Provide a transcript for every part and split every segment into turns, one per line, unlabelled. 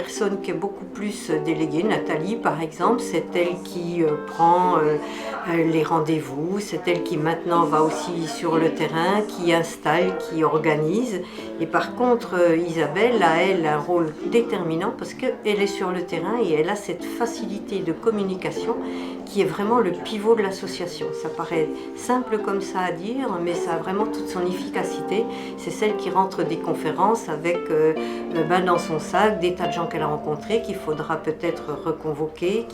personne qui est beaucoup plus déléguée. Nathalie, par exemple, c'est elle qui prend les rendez-vous, c'est elle qui maintenant va aussi sur le terrain, qui installe, qui organise. Et par contre, Isabelle a, elle, un rôle déterminant parce qu'elle est sur le terrain et elle a cette facilité de communication qui est vraiment le pivot de l'association. Ça paraît simple comme ça à dire, mais ça a vraiment toute son efficacité. C'est celle qui rentre des conférences avec dans son sac des tas de gens qu'elle a rencontrés, qu'il faudra peut-être reconvoquer,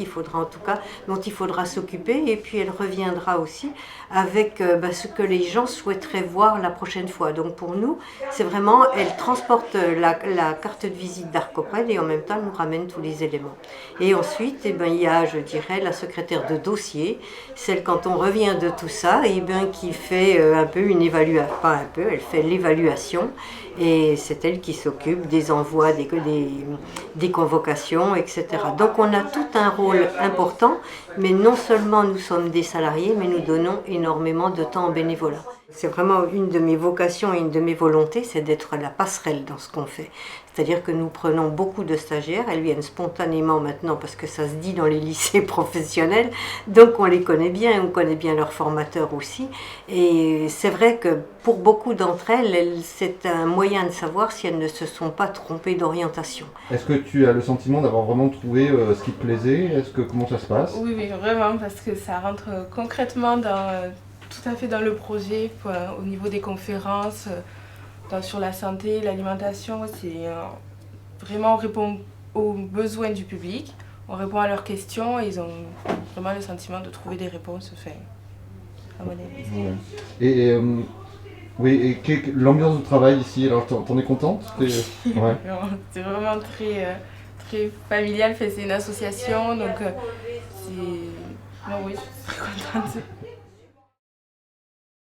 dont il faudra s'occuper, et puis elle reviendra aussi avec ce que les gens souhaiteraient voir la prochaine fois. Donc pour nous, c'est vraiment, elle transporte la carte de visite d'Arcopred et en même temps elle nous ramène tous les éléments. Et ensuite, il y a, je dirais, la secrétaire de dossier, celle quand on revient de tout ça, qui fait un peu une évaluation, pas un peu, elle fait l'évaluation, et c'est elle qui s'occupe des envois, des convocations, etc. Donc on a tout un rôle important, mais non seulement nous sommes des salariés, mais nous donnons énormément de temps en bénévolat. C'est vraiment une de mes vocations et une de mes volontés, c'est d'être la passerelle dans ce qu'on fait. C'est-à-dire que nous prenons beaucoup de stagiaires, elles viennent spontanément maintenant parce que ça se dit dans les lycées professionnels, donc on les connaît bien, on connaît bien leurs formateurs aussi. Et c'est vrai que pour beaucoup d'entre elles, c'est un moyen de savoir si elles ne se sont pas trompées d'orientation.
Est-ce que tu as le sentiment d'avoir vraiment trouvé ce qui te plaisait? Comment ça se passe?
Oui, vraiment, parce que ça rentre concrètement tout à fait dans le projet, au niveau des conférences, sur la santé, l'alimentation. Vraiment, on répond aux besoins du public, on répond à leurs questions et ils ont vraiment le sentiment de trouver des réponses à mon avis.
Ouais. Oui, et l'ambiance de travail ici, alors t'en es contente?
Ouais. C'est vraiment très, très familial, c'est une association, donc oui, je suis très contente.